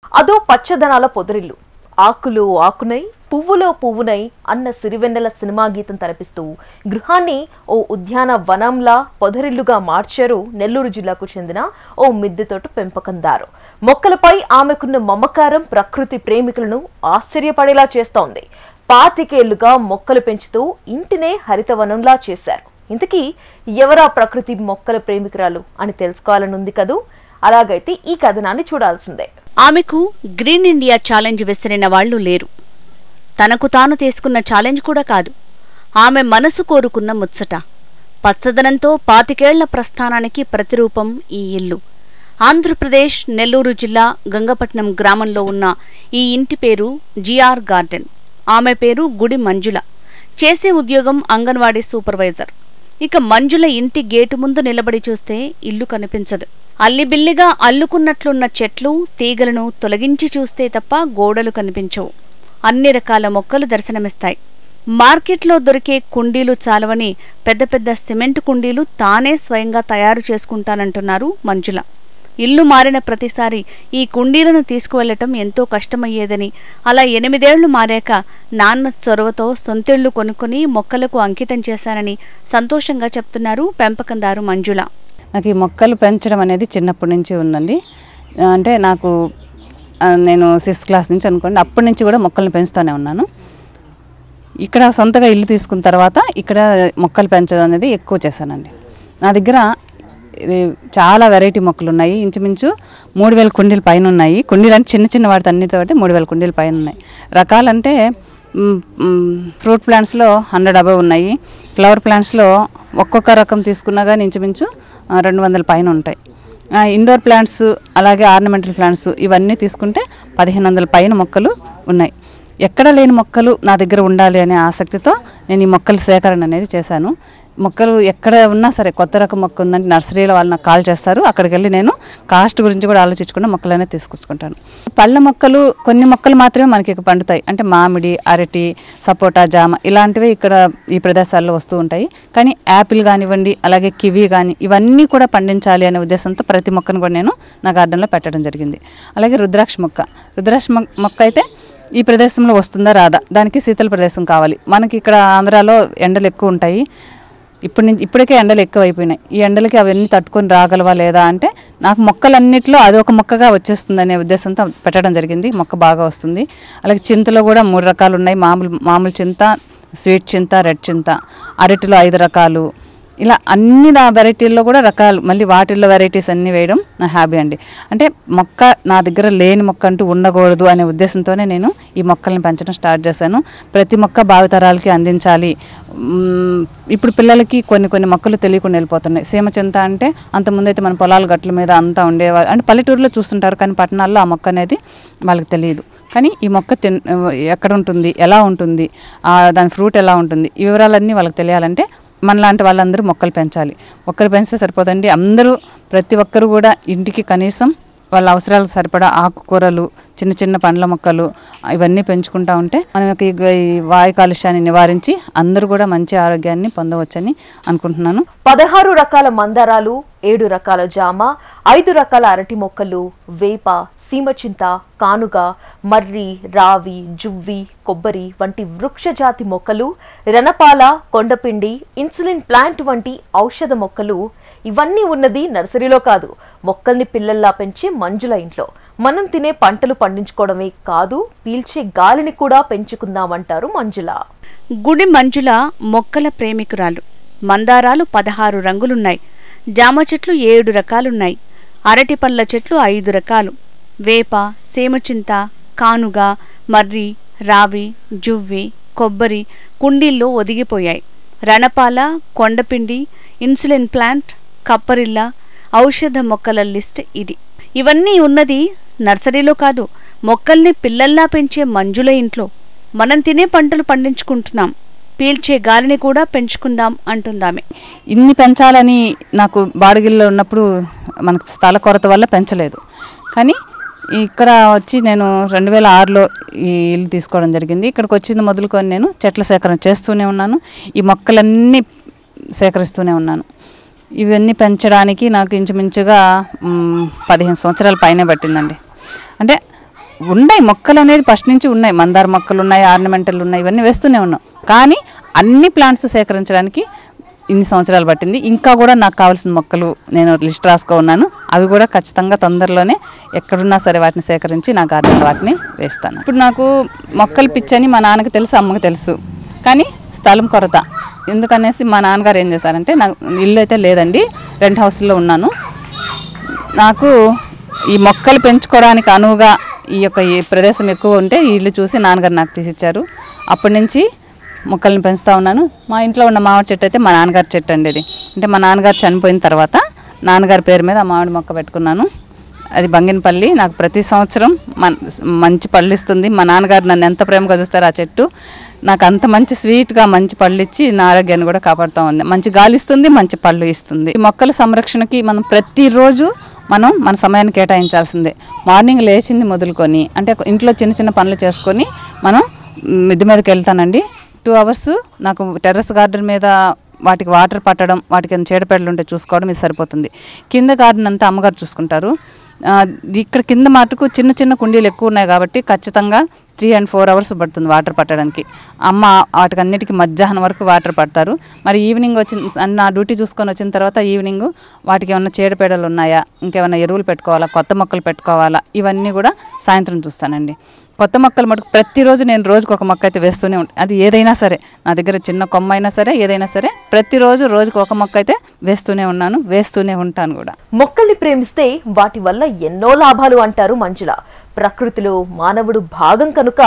అదో పచ్చదనాల పొదరిల్లు, ఆకులు ఆకునై పువ్వులో పువ్వునై అన్న సిరివెన్నెల సినిమా గీతం తలపిస్తూ గృహాన్ని ఓ ఉద్యాన వనంలా పొదరిల్లుగా మార్చారు నెల్లూరు జిల్లాకు చెందిన ఓ మిద్దెతోట పెంపకందారు. మొక్కలపై ఆమెకున్న మమకారం ప్రకృతి ప్రేమికులను ఆశ్చర్యపడేలా చేస్తోంది. 25 ఏళ్లుగా మొక్కలు పెంచుతూ ఇంటినే హరితవనంలా చేశారు. ఇంతకీ ఎవరా ప్రకృతి మొక్కల ప్రేమికురాలు అని తెలుసుకోవాలనుంది కదూ. అలాగైతే ఈ కథనాన్ని చూడాల్సిందే. ఆమెకు గ్రీన్ ఇండియా ఛాలెంజ్ విసిరిన వాళ్లు లేరు. తనకు తాను తీసుకున్న ఛాలెంజ్ కూడా కాదు, ఆమె మనసు కోరుకున్న ముచ్చట. పచ్చదనంతో 25 ఏళ్ల ప్రస్థానానికి ప్రతిరూపం ఈ ఇల్లు. ఆంధ్రప్రదేశ్ నెల్లూరు జిల్లా గంగపట్నం గ్రామంలో ఉన్న ఈ ఇంటి పేరు జిఆర్ గార్డెన్. ఆమె పేరు గుడి మంజుల. చేసే ఉద్యోగం అంగన్వాడీ సూపర్వైజర్. ఇక మంజుల ఇంటి గేటు ముందు నిలబడి చూస్తే ఇల్లు కనిపించదు. అల్లిబిల్లిగా అల్లుకున్నట్లున్న చెట్లు తీగలను తొలగించి చూస్తే తప్ప గోడలు కనిపించవు. అన్ని రకాల మొక్కలు దర్శనమిస్తాయి. మార్కెట్లో దొరికే కుండీలు చాలవని పెద్ద పెద్ద సిమెంట్ కుండీలు తానే స్వయంగా తయారు చేసుకుంటానంటున్నారు మంజుల. ఇల్లు మారిన ప్రతిసారి ఈ కుండీలను తీసుకువెళ్లటం ఎంతో కష్టమయ్యేదని, అలా 8 ఏళ్లు మారాక నాన్న చొరవతో సొంతిళ్లు కొనుక్కుని మొక్కలకు అంకితం చేశానని సంతోషంగా చెప్తున్నారు పెంపకందారు మంజుల. నాకు ఈ మొక్కలు పెంచడం అనేది చిన్నప్పటి నుంచి ఉందండి. అంటే నేను 6th క్లాస్ నుంచి అనుకోండి, అప్పటి నుంచి కూడా మొక్కలను పెంచుతూనే ఉన్నాను. ఇక్కడ సొంతగా ఇల్లు తీసుకున్న తర్వాత ఇక్కడ మొక్కలు పెంచడం అనేది ఎక్కువ చేశానండి. నా దగ్గర చాలా వెరైటీ మొక్కలు ఉన్నాయి. ఇంచుమించు 3000 కుండీల పైన ఉన్నాయి. కుండీలు అంటే చిన్న చిన్న వాటి అన్నిటితో 3000 కుండీల పైన ఉన్నాయి. రకాలంటే ఫ్రూట్ ప్లాంట్స్లో 100 above ఉన్నాయి. ఫ్లవర్ ప్లాంట్స్లో ఒక్కొక్క రకం తీసుకున్నా కానీ ఇంచుమించు 200 పైన ఉంటాయి. ఇండోర్ ప్లాంట్స్ అలాగే ఆర్నమెంటల్ ప్లాంట్స్ ఇవన్నీ తీసుకుంటే 1500 పైన మొక్కలు ఉన్నాయి. ఎక్కడ లేని మొక్కలు నా దగ్గర ఉండాలి అనే ఆసక్తితో నేను ఈ మొక్కల సేకరణ అనేది చేశాను. మొక్కలు ఎక్కడ ఉన్నా సరే, కొత్త రకం మొక్క ఉందంటే నర్సరీలో వాళ్ళు నాకు కాల్ చేస్తారు. అక్కడికి వెళ్ళి నేను కాస్ట్ గురించి కూడా ఆలోచించకుండా మొక్కలు అనేది తీసుకొచ్చుకుంటాను. పళ్ళ మొక్కలు కొన్ని మొక్కలు మాత్రమే మనకి ఇక్కడ పండుతాయి. అంటే మామిడి, అరటి, సపోటా, జామ ఇలాంటివి ఇక్కడ ఈ ప్రదేశాల్లో వస్తూ ఉంటాయి. కానీ యాపిల్ కానివ్వండి, అలాగే కివి కానీ ఇవన్నీ కూడా పండించాలి అనే ఉద్దేశంతో ప్రతి మొక్కను కూడా నేను నా గార్డెన్లో పెట్టడం జరిగింది. అలాగే రుద్రాక్ష మొక్క అయితే ఈ ప్రదేశంలో వస్తుందా రాదా, దానికి శీతల ప్రదేశం కావాలి. మనకి ఇక్కడ ఆంధ్రాలో ఎండలు ఎక్కువ ఉంటాయి. ఇప్పటికే ఎండలు ఎక్కువ అయిపోయినాయి. ఈ ఎండలకి అవన్నీ తట్టుకొని రాగలవా లేదా అంటే నాకు మొక్కలన్నింటిలో అది ఒక మొక్కగా వచ్చేస్తుంది అనే ఉద్దేశంతో పెట్టడం జరిగింది. మొక్క బాగా వస్తుంది. అలాగే చింతలో కూడా 3 రకాలు ఉన్నాయి. మామూలు చింత, స్వీట్ చింత, రెడ్ చింత. అరటిలో 5 రకాలు. ఇలా అన్ని నా వెరైటీల్లో కూడా రకాలు, మళ్ళీ వాటిల్లో వెరైటీస్ అన్నీ వేయడం నా హ్యాబీ అండి. అంటే మొక్క నా దగ్గర లేని మొక్క అంటూ ఉండకూడదు అనే ఉద్దేశంతోనే నేను ఈ మొక్కల్ని పెంచడం స్టార్ట్ చేశాను. ప్రతి మొక్క భావితరాలకి అందించాలి. ఇప్పుడు పిల్లలకి కొన్ని మొక్కలు తెలియకుండా వెళ్ళిపోతున్నాయి. సీమ చింత అంటే అంతకుముందైతే మన పొలాల గట్ల మీద అంతా ఉండేవాళ్ళు, అంటే పల్లెటూరులో చూస్తుంటారు. కానీ పట్టణాల్లో ఆ మొక్క అనేది వాళ్ళకి తెలియదు. కానీ ఈ మొక్క ఎక్కడ ఉంటుంది, ఎలా ఉంటుంది, దాని ఫ్రూట్ ఎలా ఉంటుంది, ఈ వివరాలన్నీ వాళ్ళకి తెలియాలంటే మనలాంటి వాళ్ళందరూ మొక్కలు పెంచాలి. మొక్కలు పెంచితే సరిపోదండి. అందరూ ప్రతి ఒక్కరు కూడా ఇంటికి కనీసం వాళ్ళ అవసరాలకు సరిపడా ఆకుకూరలు, చిన్న చిన్న పండ్ల మొక్కలు ఇవన్నీ పెంచుకుంటూ ఉంటే మనకి ఈ వాయు కాలుష్యాన్ని నివారించి అందరూ కూడా మంచి ఆరోగ్యాన్ని పొందవచ్చని అనుకుంటున్నాను. 16 రకాల మందారాలు, 7 రకాల జామ, 5 రకాల అరటి మొక్కలు, వేప, సీమచింత, కానుగ, మర్రి, రావి, జువ్వి, కొబ్బరి వంటి వృక్షజాతి మొక్కలు, రణపాల, కొండపిండి, ఇన్సులిన్ ప్లాంట్ వంటి ఔషధ మొక్కలు ఇవన్నీ ఉన్నది నర్సరీలో కాదు, మొక్కల్ని పిల్లల్లా పెంచే మంజుల ఇంట్లో. మనం తినే పంటలు పండించుకోవడమే కాదు, పీల్చే గాలిని కూడా పెంచుకుందామంటారు మంజుల. గుడి మంజుల మొక్కల ప్రేమికురాలు. మందారాలు 16 రంగులున్నాయి. జామ చెట్లు 7 రకాలున్నాయి. అరటి పళ్ళ చెట్లు 5 రకాలు. వేప, సేమచింత, కానుగ, మర్రి, రావి, జువ్వి, కొబ్బరి కుండీల్లో ఒదిగిపోయాయి. రణపాల, కొండపిండి, ఇన్సులిన్ ప్లాంట్, కప్పరిల్ల, ఔషధ మొక్కల లిస్ట్ ఇది. ఇవన్నీ ఉన్నది నర్సరీలో కాదు, మొక్కల్ని పిల్లల్లా పెంచే మంజుల ఇంట్లో. మనం తినే పంటలు పండించుకుంటున్నాం, పీల్చే గాలిని కూడా పెంచుకుందాం అంటుందామె. ఇన్ని పెంచాలని నాకు బాడిగిల్లో ఉన్నప్పుడు మనకు స్థల కొరత వల్ల పెంచలేదు. కానీ ఇక్కడ వచ్చి నేను 2006లో ఈ ఇల్లు తీసుకోవడం జరిగింది. ఇక్కడికి వచ్చింది మొదలుకొని నేను చెట్ల సేకరణ చేస్తూనే ఉన్నాను. ఈ మొక్కలన్నీ సేకరిస్తూనే ఉన్నాను. ఇవన్నీ పెంచడానికి నాకు ఇంచుమించుగా 15 సంవత్సరాల పైనే పట్టిందండి. అంటే ఉన్నాయి మొక్కలు అనేది ఫస్ట్ నుంచి ఉన్నాయి, మందార మొక్కలు ఉన్నాయి, ఆర్నమెంటల్ ఉన్నాయి, ఇవన్నీ వేస్తూనే ఉన్నాం. కానీ అన్ని ప్లాంట్స్ సేకరించడానికి ఇన్ని సంవత్సరాలు పట్టింది. ఇంకా కూడా నాకు కావాల్సిన మొక్కలు నేను లిస్ట్ రాసుకో ఉన్నాను. అవి కూడా ఖచ్చితంగా తొందరలోనే ఎక్కడున్నా సరే వాటిని సేకరించి నా గార్డెన్ వాటిని వేస్తాను. ఇప్పుడు నాకు మొక్కలు పిచ్చని మా నాన్నకి తెలుసు, అమ్మకి తెలుసు, కానీ స్థలం కొరత. ఎందుకనేసి మా నాన్నగారు ఏం చేశారంటే, నాకు ఇల్లు అయితే లేదండి, రెంట్ హౌస్లో ఉన్నాను. నాకు ఈ మొక్కలు పెంచుకోవడానికి అనువుగా ఈ ప్రదేశం ఎక్కువ ఉంటే ఈ ఇల్లు చూసి నాన్నగారు నాకు తీసిచ్చారు. అప్పటి నుంచి మొక్కల్ని పెంచుతూ ఉన్నాను. మా ఇంట్లో ఉన్న మామిడి చెట్టు అయితే మా నాన్నగారి చెట్టు అండి. అది అంటే మా నాన్నగారు చనిపోయిన తర్వాత నాన్నగారి పేరు మీద ఆ మామిడి మొక్క పెట్టుకున్నాను. అది బంగినపల్లి. నాకు ప్రతి సంవత్సరం మంచి పళ్ళు ఇస్తుంది. మా నాన్నగారు నన్ను ఎంత ప్రేమగా చూస్తారు ఆ చెట్టు. నాకు అంత మంచి స్వీట్గా మంచి పళ్ళు ఇచ్చి నా ఆరోగ్యాన్ని కూడా కాపాడుతూ ఉంది. మంచి గాలి ఇస్తుంది, మంచి పళ్ళు ఇస్తుంది. ఈ మొక్కల సంరక్షణకి మనం ప్రతిరోజు మన సమయాన్ని కేటాయించాల్సిందే. మార్నింగ్ లేచింది మొదలుకొని, అంటే ఇంట్లో చిన్న చిన్న పనులు చేసుకొని మనం మిద్దె మీదకి వెళ్తానండి. 2 hours నాకు టెర్రస్ గార్డెన్ మీద వాటికి వాటర్ పట్టడం, వాటికి చీడపేడలు ఉంటే చూసుకోవడం ఇది సరిపోతుంది. కింద గార్డెన్ అంతా అమ్మగారు చూసుకుంటారు. ఇక్కడ కింద మటుకు చిన్న చిన్న కుండీలు ఎక్కువ ఉన్నాయి కాబట్టి ఖచ్చితంగా 3 and 4 hours పడుతుంది వాటర్ పట్టడానికి. అమ్మ వాటికి అన్నిటికీ మధ్యాహ్నం వరకు వాటర్ పడతారు. మరి ఈవినింగ్ నా డ్యూటీ చూసుకొని వచ్చిన తర్వాత ఈవినింగ్ వాటికి ఏమైనా చీడపేడలు ఉన్నాయా, ఇంకేమైనా ఎరువులు పెట్టుకోవాలా, కొత్త మొక్కలు పెట్టుకోవాలా, ఇవన్నీ కూడా సాయంత్రం చూస్తానండి. కొత్త మొక్కలు మటుకు ప్రతిరోజు నేను రోజుకు ఒక మొక్క అయితే వేస్తూనే ఉంటాను. అది ఏదైనా సరే, నా దగ్గర చిన్న కొమ్మ అయినా సరే, ఏదైనా సరే ప్రతిరోజు రోజుకు ఒక మొక్క అయితే వేస్తూనే ఉంటాను కూడా. మొక్కల్ని ప్రేమిస్తే వాటి వల్ల ఎన్నో లాభాలు అంటారు మంజుల. ప్రకృతిలో మానవుడు భాగం కనుక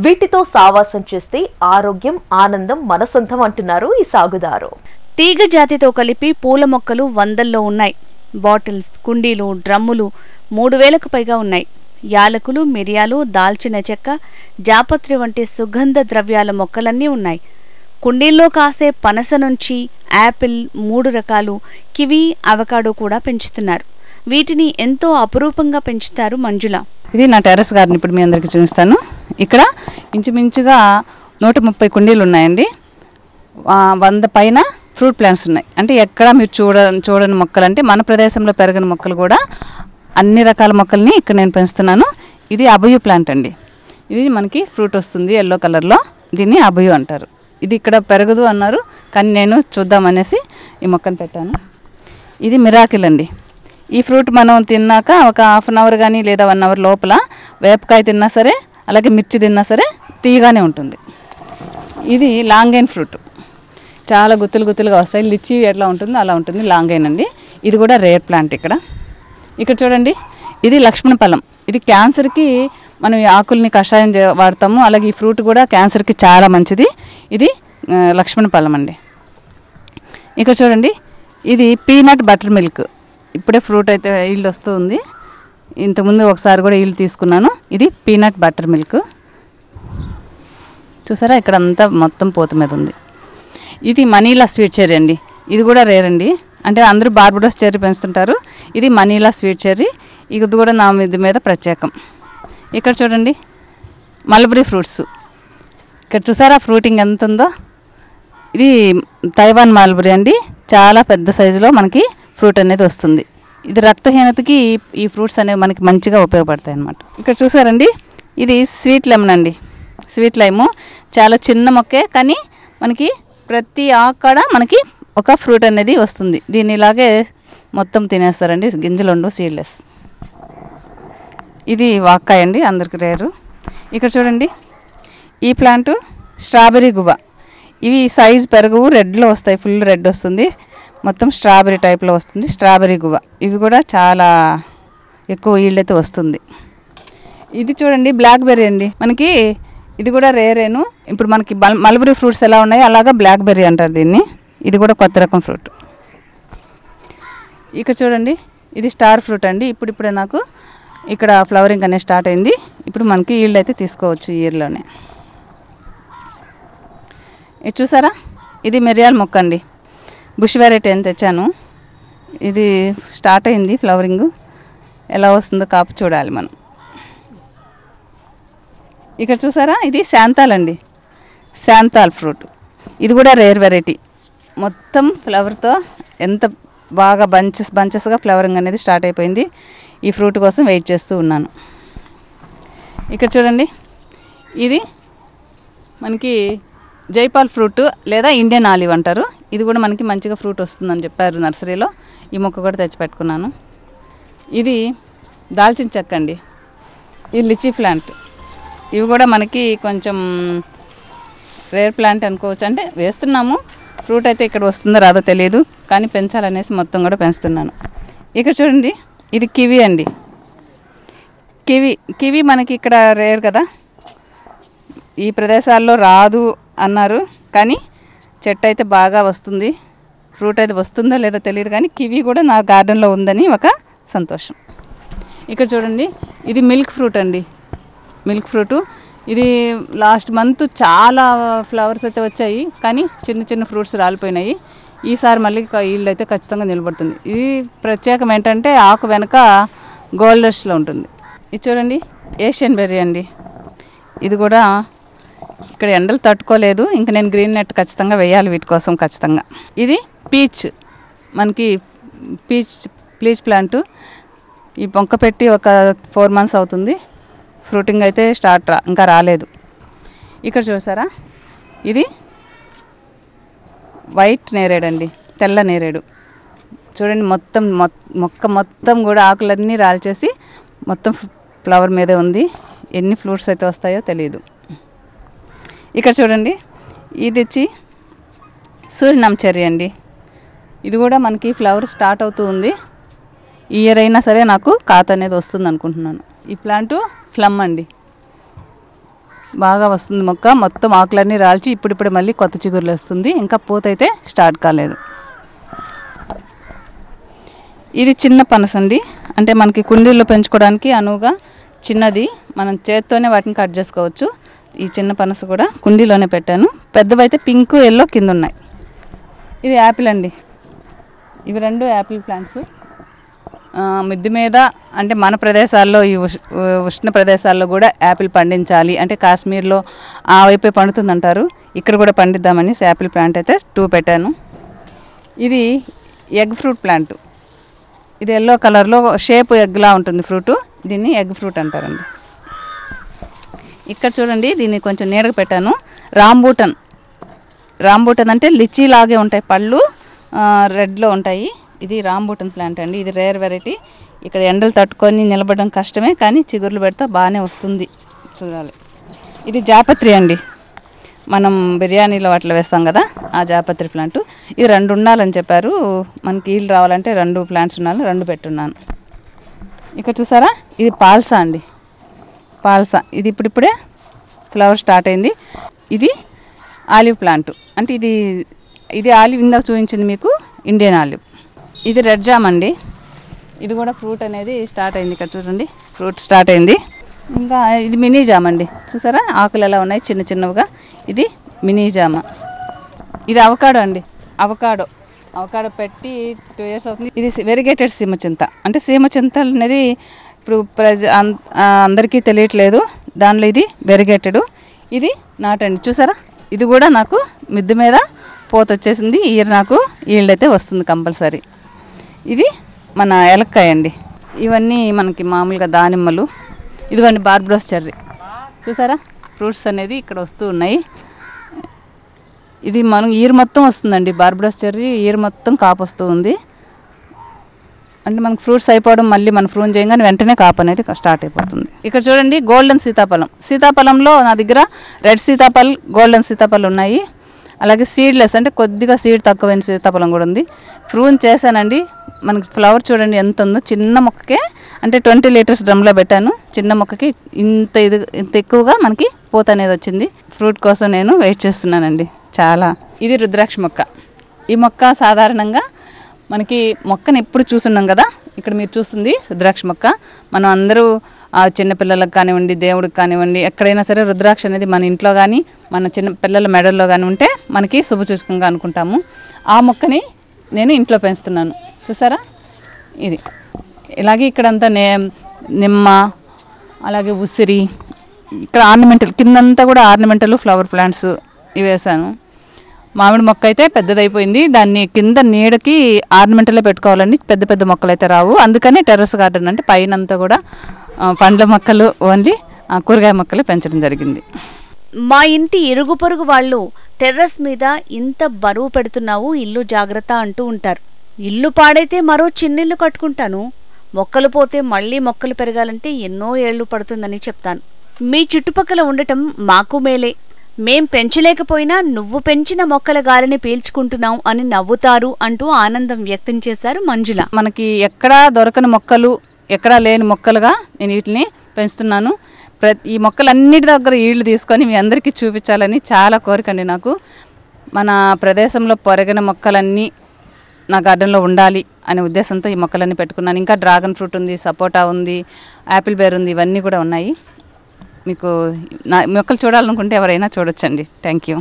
వీటితో సావాసం చేస్తే ఆరోగ్యం, ఆనందం మన సొంతం అంటున్నారు ఈ సాగుదారు. తీగ జాతితో కలిపి పూల మొక్కలు 100లో ఉన్నాయి. బాటిల్స్, కుండీలు, డ్రమ్ములు 3000కు పైగా ఉన్నాయి. యాలకులు, మిరియాలు, దాల్చిన చెక్క, జాపత్రి వంటి సుగంధ ద్రవ్యాల మొక్కలన్నీ ఉన్నాయి. కుండీల్లో కాసే పనస నుంచి యాపిల్, 3 రకాలు, కివి, అవకాడో కూడా పెంచుతున్నారు. వీటిని ఎంతో అపురూపంగా పెంచుతారు మంజుల. ఇది నా టెర్రస్ గార్డెన్. ఇప్పుడు మీ అందరికీ చూపిస్తాను. ఇక్కడ ఇంచుమించుగా 130 కుండీలు ఉన్నాయండి. 100 పైన ఫ్రూట్ ప్లాంట్స్ ఉన్నాయి. అంటే ఎక్కడ మీరు చూడని మొక్కలు, అంటే మన ప్రదేశంలో పెరగని మొక్కలు కూడా అన్ని రకాల మొక్కల్ని ఇక్కడ నేను పెంచుతున్నాను. ఇది అభయు ప్లాంట్ అండి. ఇది మనకి ఫ్రూట్ వస్తుంది ఎల్లో కలర్లో. దీన్ని అభయు అంటారు. ఇది ఇక్కడ పెరగదు అన్నారు, కానీ నేను చూద్దామనేసి ఈ మొక్కను పెట్టాను. ఇది మిరాకిల్ అండి. ఈ ఫ్రూట్ మనం తిన్నాక ఒక 1/2 hour కానీ లేదా 1 hour లోపల వేపకాయ తిన్నా సరే, అలాగే మిర్చి తిన్నా సరే తీయగానే ఉంటుంది. ఇది లాంగైన్ ఫ్రూట్. చాలా గుత్తులుగా వస్తాయి. లిచ్చి ఎట్లా ఉంటుందో అలా ఉంటుంది. లాంగైన్ అండి. ఇది కూడా రేర్ ప్లాంట్. ఇక్కడ చూడండి, ఇది లక్ష్మణ ఫలం. ఇది క్యాన్సర్కి మనం ఈ ఆకుల్ని కషాయం వాడతాము. అలాగే ఈ ఫ్రూట్ కూడా క్యాన్సర్కి చాలా మంచిది. ఇది లక్ష్మణ ఫలం అండి. ఇక్కడ చూడండి, ఇది పీనట్ బటర్ మిల్క్. ఇప్పుడే ఫ్రూట్ అయితే ఈల్డ్ వస్తుంది. ఇంతకుముందు ఒకసారి కూడా ఈల్డ్ తీసుకున్నాను. ఇది పీనట్ బటర్ మిల్క్. చూసారా, ఇక్కడ అంతా మొత్తం పూత మీద ఉంది. ఇది మనీలా స్వీట్ చెర్రీ అండి. ఇది కూడా రేర్ అండి. అంటే అందరూ బార్బడోస్ చెర్రీ పెంచుతుంటారు. ఇది మనీలా స్వీట్ చెర్రీ. ఇది కూడా నా మీద ప్రత్యేకం. ఇక్కడ చూడండి, మల్బరీ ఫ్రూట్స్. ఇక్కడ చూసారా ఫ్రూటింగ్ ఎంత ఉందో. ఇది తైవాన్ మల్బరీ అండి. చాలా పెద్ద సైజులో మనకి ఫ్రూట్ అనేది వస్తుంది. ఇది రక్తహీనతకి ఈ ఫ్రూట్స్ అనేవి మనకి మంచిగా ఉపయోగపడతాయి అన్నమాట. ఇక్కడ చూసారండి, ఇది స్వీట్ లెమన్ అండి. స్వీట్ లైము చాలా చిన్న మొక్కే, కానీ మనకి ప్రతి ఆకాడ మనకి ఒక ఫ్రూట్ అనేది వస్తుంది. దీన్ని ఇలాగే మొత్తం తినేస్తారండి, గింజలు ఉండవు, సీడ్లెస్. ఇది వాక్కాయ అండి, అందరికి రేరు. ఇక్కడ చూడండి, ఈ ప్లాంట్ స్ట్రాబెర్రీ గువ్వ. ఇవి సైజ్ పెరగవు, రెడ్లో వస్తాయి, ఫుల్ రెడ్ వస్తుంది, మొత్తం స్ట్రాబెర్రీ టైప్లో వస్తుంది. స్ట్రాబెర్రీ గువ్వ ఇవి కూడా చాలా ఎక్కువ ఈల్డ్ అయితే వస్తుంది. ఇది చూడండి, బ్లాక్బెర్రీ అండి. మనకి ఇది కూడా రేరేను. ఇప్పుడు మనకి మల్బరీ ఫ్రూట్స్ ఎలా ఉన్నాయో అలాగా బ్లాక్బెర్రీ అంటారు దీన్ని. ఇది కూడా కొత్త రకం ఫ్రూట్. ఇక్కడ చూడండి, ఇది స్టార్ ఫ్రూట్ అండి. ఇప్పుడిప్పుడే నాకు ఇక్కడ ఫ్లవరింగ్ అనేది స్టార్ట్ అయింది. ఇప్పుడు మనకి ఈల్డ్ అయితే తీసుకోవచ్చు ఈ ఇయర్లోనే. ఇది చూసారా, ఇది మిరియాల మొక్క అండి. బుష్ వెరైటీ అని తెచ్చాను. ఇది స్టార్ట్ అయింది ఫ్లవరింగ్. ఎలా వస్తుందో కాపు చూడాలి మనం. ఇక్కడ చూసారా, ఇది శాంతాల్ అండి. శాంతాల్ ఫ్రూట్. ఇది కూడా రేర్ వెరైటీ. మొత్తం ఫ్లవర్తో ఎంత బాగా బంచెస్గా ఫ్లవరింగ్ అనేది స్టార్ట్ అయిపోయింది. ఈ ఫ్రూట్ కోసం వెయిట్ చేస్తూ ఉన్నాను. ఇక్కడ చూడండి, ఇది మనకి జైపాల్ ఫ్రూట్ లేదా ఇండియన్ ఆలివ్ అంటారు. ఇది కూడా మనకి మంచిగా ఫ్రూట్ వస్తుందని చెప్పారు నర్సరీలో. ఈ మొక్క కూడా తెచ్చిపెట్టుకున్నాను. ఇది దాల్చిన చెక్క అండి. ఇది లిచీ ప్లాంట్. ఇవి కూడా మనకి కొంచెం రేర్ ప్లాంట్ అనుకోవచ్చు. అంటే వేస్తున్నాము, ఫ్రూట్ అయితే ఇక్కడ వస్తుందో రాదో తెలియదు, కానీ పెంచాలనేసి మొత్తం కూడా పెంచుతున్నాను. ఇక్కడ చూడండి, ఇది కివి అండి. కివి మనకి ఇక్కడ రేర్ కదా, ఈ ప్రదేశాల్లో రాదు అన్నారు, కానీ చెట్టు అయితే బాగా వస్తుంది. ఫ్రూట్ అయితే వస్తుందో లేదో తెలియదు, కానీ కివి కూడా నా గార్డెన్లో ఉందని ఒక సంతోషం. ఇక్కడ చూడండి, ఇది మిల్క్ ఫ్రూట్ అండి. మిల్క్ ఫ్రూటు ఇది లాస్ట్ మంత్ చాలా ఫ్లవర్స్ అయితే వచ్చాయి, కానీ చిన్న చిన్న ఫ్రూట్స్ రాలిపోయినాయి. ఈసారి మళ్ళీ ఈల్డ్ అయితే ఖచ్చితంగా నిలబడుతుంది. ఇది ప్రత్యేకం ఏంటంటే ఆకు వెనక గోల్డెష్లో ఉంటుంది. ఇది చూడండి, ఏషియన్ బెర్రీ అండి. ఇది కూడా ఇక్కడ ఎండలు తట్టుకోలేదు, ఇంకా నేను గ్రీన్ నెట్ ఖచ్చితంగా వేయాలి వీటి కోసం ఖచ్చితంగా. ఇది పీచ్, మనకి పీచ్ ప్లాంట్. ఈ మొక్క పెట్టి ఒక 4 months అవుతుంది. ఫ్రూటింగ్ అయితే ఇంకా రాలేదు. ఇక్కడ చూసారా, ఇది వైట్ నేరేడు అండి, తెల్ల నేరేడు. చూడండి, మొక్క మొత్తం కూడా ఆకులన్నీ రాల్చేసి మొత్తం ఫ్లవర్ మీదే ఉంది. ఎన్ని ఫ్రూట్స్ అయితే వస్తాయో తెలియదు. ఇక్కడ చూడండి, ఇది వచ్చి సూరినామ్ చెర్రీ అండి. ఇది కూడా మనకి ఫ్లవర్ స్టార్ట్ అవుతూ ఉంది. ఈ ఇయర్ అయినా సరే నాకు కాత అనేది వస్తుంది అనుకుంటున్నాను. ఈ ప్లాంటు ఫ్లమ్ అండి, బాగా వస్తుంది మొక్క. మొత్తం ఆకులన్నీ రాల్చి ఇప్పుడు మళ్ళీ కొత్త చిగురులు వస్తుంది. ఇంకా పూత అయితే స్టార్ట్ కాలేదు. ఇది చిన్న పనస అండి, అంటే మనకి కుండీల్లో పెంచుకోవడానికి అనువుగా చిన్నది, మనం చేత్తోనే వాటిని కట్ చేసుకోవచ్చు. ఈ చిన్న పనస కూడా కుండీలోనే పెట్టాను. పెద్దవైతే పింక్ ఎల్లో కింద ఉన్నాయి. ఇది యాపిల్ అండి. ఇవి 2 యాపిల్ ప్లాంట్స్. మిద్దె మీద, అంటే మన ప్రదేశాల్లో ఈ ఉష్ణ ప్రదేశాల్లో కూడా యాపిల్ పండించాలి అంటే కాశ్మీర్లో ఆ వైపే పండుతుందంటారు. ఇక్కడ కూడా పండిద్దామని యాపిల్ ప్లాంట్ అయితే 2 పెట్టాను. ఇది ఎగ్ ఫ్రూట్ ప్లాంట్. ఇది ఎల్లో కలర్లో షేప్ ఎగ్లా ఉంటుంది ఫ్రూటు. దీన్ని ఎగ్ ఫ్రూట్ అంటారండి. ఇక్కడ చూడండి, దీన్ని కొంచెం నీడగా పెట్టాను. రాంబూటన్ అంటే లిచీ లాగే ఉంటాయి పళ్ళు, రెడ్లో ఉంటాయి. ఇది రాంబూటన్ ప్లాంట్ అండి. ఇది రేర్ వెరైటీ. ఇక్కడ ఎండలు తట్టుకొని నిలబడడం కష్టమే, కానీ చిగుర్లు పెడితే బాగానే వస్తుంది. చూడాలి. ఇది జాపత్రి అండి, మనం బిర్యానీలో వాటిలో వేస్తాం కదా, ఆ జాపత్రి ప్లాంట్. ఇది 2 ఉండాలని చెప్పారు. మనకి ఈల్డ్ రావాలంటే 2 ప్లాంట్స్ ఉండాలి, 2 పెట్టున్నాను. ఇక్కడ చూసారా, ఇది పాల్సా అండి. పాల్సా ఇది ఇప్పుడిప్పుడే ఫ్లవర్ స్టార్ట్ అయింది. ఇది ఆలివ్ ప్లాంట్, అంటే ఇది ఆలివ్ ఇందాక చూపించింది మీకు, ఇండియన్ ఆలివ్. ఇది రెడ్ జామ్ అండి. ఇది కూడా ఫ్రూట్ అనేది స్టార్ట్ అయింది. ఇక్కడ చూడండి, ఫ్రూట్ స్టార్ట్ అయింది. ఇంకా ఇది మినీ జామ్ అండి. చూసారా ఆకులు ఎలా ఉన్నాయి చిన్న చిన్నవిగా. ఇది మినీ జామ. ఇది అవకాడో అండి. అవకాడో పెట్టి 2 years అవుతుంది. ఇది వెరిగేటెడ్ సీమచింత. అంటే సీమచింత అనేది ఇప్పుడు అందరికీ తెలియట్లేదు, దానిలో ఇది వెరిగేటెడ్. ఇది నాటండి. చూసారా, ఇది కూడా నాకు మిద్దె మీద పోత వచ్చేసింది. ఈ ఇయర్ నాకు ఈల్డ్ అయితే వస్తుంది కంపల్సరీ. ఇది మన ఎలక్కాయ అండి. ఇవన్నీ మనకి మామూలుగా దానిమ్మలు. ఇదిగోండి బార్బడోస్ చెర్రీ. చూసారా ఫ్రూట్స్ అనేది ఇక్కడ వస్తూ ఉన్నాయి. ఇది మనం ఇయర్ మొత్తం వస్తుందండి. బార్బడోస్ చెర్రీ ఇయర్ మొత్తం కాపు వస్తూ ఉంది. అంటే మనకు ఫ్రూట్స్ అయిపోవడం, మళ్ళీ మనం ఫ్రూన్ చేయగానే వెంటనే కాపు అనేది స్టార్ట్ అయిపోతుంది. ఇక్కడ చూడండి, గోల్డెన్ సీతాఫలంలో నా దగ్గర రెడ్ సీతాఫల్, గోల్డెన్ సీతాఫలం ఉన్నాయి. అలాగే సీడ్లెస్, అంటే కొద్దిగా సీడ్ తక్కువైన సీతాఫలం కూడా ఉంది. ఫ్రూన్ చేశానండి. మనకి ఫ్లవర్ చూడండి ఎంత ఉందో. చిన్న మొక్కకే, అంటే 20 liters డ్రమ్లో పెట్టాను. చిన్న మొక్కకి ఇంత ఎక్కువగా మనకి పూత అనేది వచ్చింది. ఫ్రూట్ కోసం నేను వెయిట్ చేస్తున్నానండి చాలా. ఇది రుద్రాక్ష మొక్క. ఈ మొక్క సాధారణంగా మనకి మొక్కను ఎప్పుడు చూస్తున్నాం కదా, ఇక్కడ మీరు చూస్తుంది రుద్రాక్ష మొక్క. మనం అందరూ చిన్నపిల్లలకు కానివ్వండి, దేవుడికి కానివ్వండి, ఎక్కడైనా సరే రుద్రాక్ష అనేది మన ఇంట్లో కానీ మన చిన్న పిల్లల మెడల్లో కానీ ఉంటే మనకి శుభసూచకంగా అనుకుంటాము. ఆ మొక్కని నేను ఇంట్లో పెంచుతున్నాను. చూసారా, ఇది ఇలాగే ఇక్కడంతా నిమ్మ, అలాగే ఉసిరి, ఇక్కడ ఆర్నమెంటల్ కిందంతా కూడా ఆర్నమెంటల్ ఫ్లవర్ ప్లాంట్స్ ఇవి వేసాను. మామిడి మొక్క అయితే పెద్దదైపోయింది. దాన్ని కింద నీడకి ఆర్నమెంటలే పెట్టుకోవాలండి, పెద్ద పెద్ద మొక్కలు అయితే రావు. అందుకనే టెర్రస్ గార్డెన్, అంటే పైన అంతా కూడా పండ్ల మొక్కలు ఓన్లీ కూరగాయ మొక్కలు పెంచడం జరిగింది. మా ఇంటి ఇరుగు పొరుగు వాళ్ళు టెర్రస్ మీద ఇంత బరువు పెడుతున్నావు, ఇల్లు జాగ్రత్త అంటూ ఉంటారు. ఇల్లు పాడైతే మరో చిన్నిల్లు కట్టుకుంటాను, మొక్కలు పోతే మళ్ళీ మొక్కలు పెరగాలంటే ఎన్నో ఏళ్లు పడుతుందని చెప్తాను. మీ చుట్టుపక్కల ఉండటం మాకు మేలే, మేం పెంచలేకపోయినా నువ్వు పెంచిన మొక్కల గాలిని పీల్చుకుంటున్నావు అని నవ్వుతారు అంటూ ఆనందం వ్యక్తం చేశారు మంజుల. మనకి ఎక్కడా దొరకని మొక్కలు, ఎక్కడా లేని మొక్కలుగా నేను వీటిని పెంచుతున్నాను. ఈ మొక్కలన్నిటి దగ్గర ఈళ్ళు తీసుకొని మీ అందరికీ చూపించాలని చాలా కోరికండి నాకు. మన ప్రదేశంలో పెరిగిన మొక్కలన్నీ నా గార్డెన్లో ఉండాలి అనే ఉద్దేశంతో ఈ మొక్కలన్నీ పెట్టుకున్నాను. ఇంకా డ్రాగన్ ఫ్రూట్ ఉంది, సపోటా ఉంది, యాపిల్ బేర్ ఉంది, ఇవన్నీ కూడా ఉన్నాయి. మీకు నా మొక్కలు చూడాలనుకుంటే ఎవరైనా చూడొచ్చండి. Thank you.